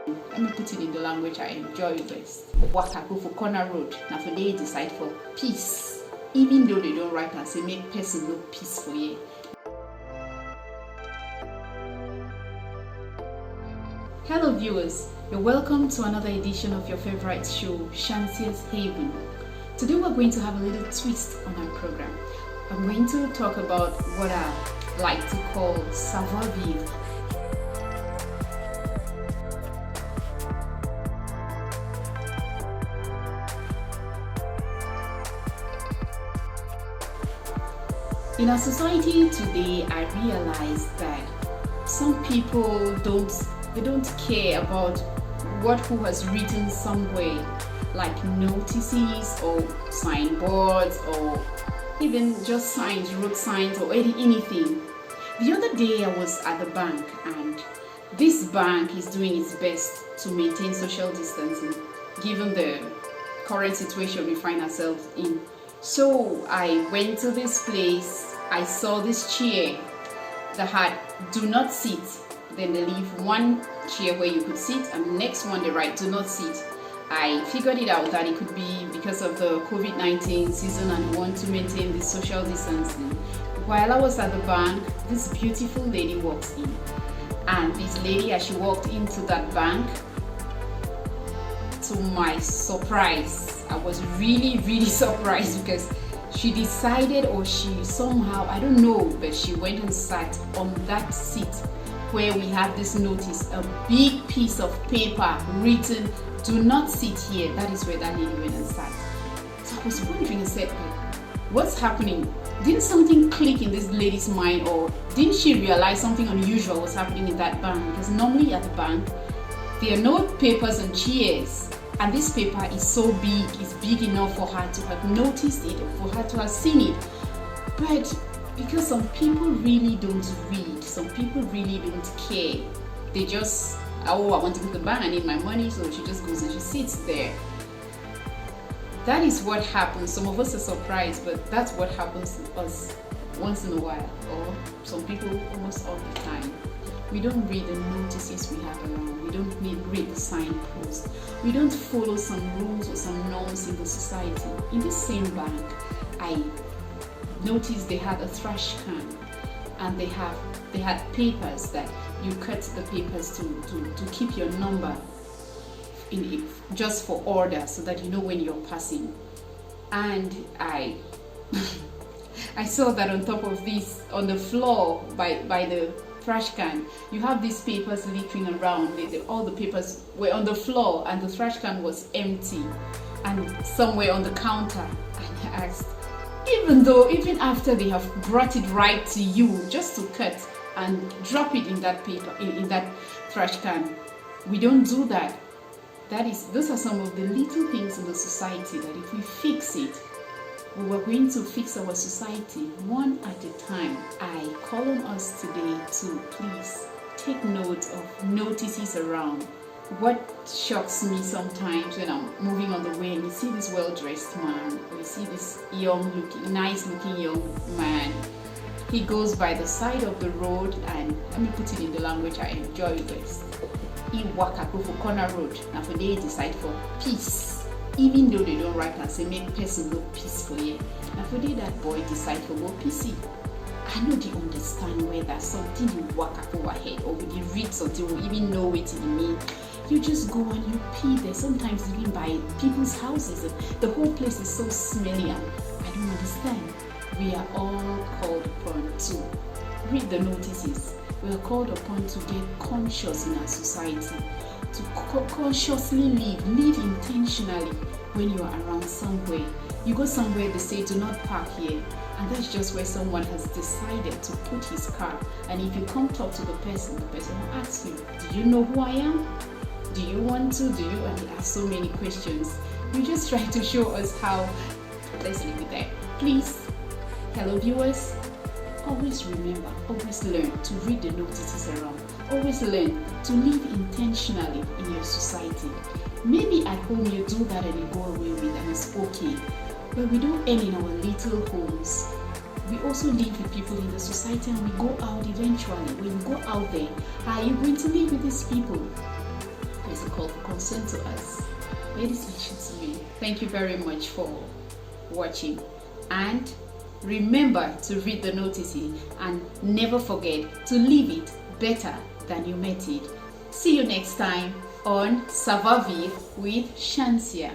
Let me put it in the language I enjoy best. Waka go for corner road. Now for they decide for peace. Even though they don't write and say make person look peaceful here. Hello viewers, you're welcome to another edition of your favorite show, Chancier's Haven. Today we're going to have a little twist on our program. I'm going to talk about what I like to call Savoir Vivre. In our society today, I realize that some people don't care about who has written somewhere, like notices or signboards or even just signs, road signs or anything. The other day I was at the bank, and this bank is doing its best to maintain social distancing given the current situation we find ourselves in. So I went to this place, I saw this chair that had do not sit. Then they leave one chair where you could sit and the next one they write do not sit. I figured it out that it could be because of the COVID-19 season and we want to maintain the social distancing. While I was at the bank, this beautiful lady walks in. And this lady, as she walked into that bank, to my surprise, I was really surprised because she decided, or she somehow, I don't know, but she went and sat on that seat where we have this notice, a big piece of paper written, do not sit here. That is where that lady went and sat. So I was wondering, I said, what's happening? Didn't something click in this lady's mind, or didn't she realize something unusual was happening in that bank? Because normally at the bank, there are no papers and chairs. And this paper is so big, it's big enough for her to have noticed it, or for her to have seen it. But because some people really don't read, some people really don't care. They just, oh, I want to go to the bank, I need my money, so she just goes and she sits there. That is what happens. Some of us are surprised, but that's what happens to us once in a while, or some people almost all the time. We don't read the notices we have around. We don't read the signposts. We don't follow some rules or some norms in the society. In this same bank, I noticed they had a trash can, and they had papers that you cut the papers to keep your number in it, just for order, so that you know when you're passing. And I saw that on top of this, on the floor by the trash can, you have these papers littering around. All the papers were on the floor and the trash can was empty and somewhere on the counter. And I asked, even after they have brought it right to you just to cut and drop it in that paper, in that trash can, we don't do that. Those are some of the little things in the society that if we fix it, we are going to fix our society one at a time. I call on us today to please take note of notices around. What shocks me sometimes when I'm moving on the way and you see this well-dressed man, or you see this nice looking young man. He goes by the side of the road, and let me put it in the language I enjoy best. He waka go for corner road. Now for they decide for peace. Even though they don't write and say make person look peaceful here. Now for day that boy decide for go PC. I know they understand whether something you walk up overhead, or when you read something or even know what it means. You just go and you pee there, sometimes even by people's houses. The whole place is so smelly, and I don't understand. We are all called upon to read the notices. We are called upon to get conscious in our society, to consciously live intentionally. When you are around somewhere, you go somewhere, they say do not park here, and that's just where someone has decided to put his car. And if you come talk to the person will ask you, do you know who I am? Do you want to? Do you? And they ask so many questions. You just try to show us how. Let's leave it there. Please, hello viewers, always remember, always learn to read the notices around. Always learn to live intentionally in your society. Maybe at home you do that and you go away with it and it's okay. But we don't end in our little homes. We also live with people in the society, and we go out eventually. When you go out there, are you going to live with these people? There's call for concern to us. Ladies and gentlemen, thank you very much for watching, and remember to read the notices and never forget to leave it better than you met it. See you next time on Savoir Vivre with Chancier.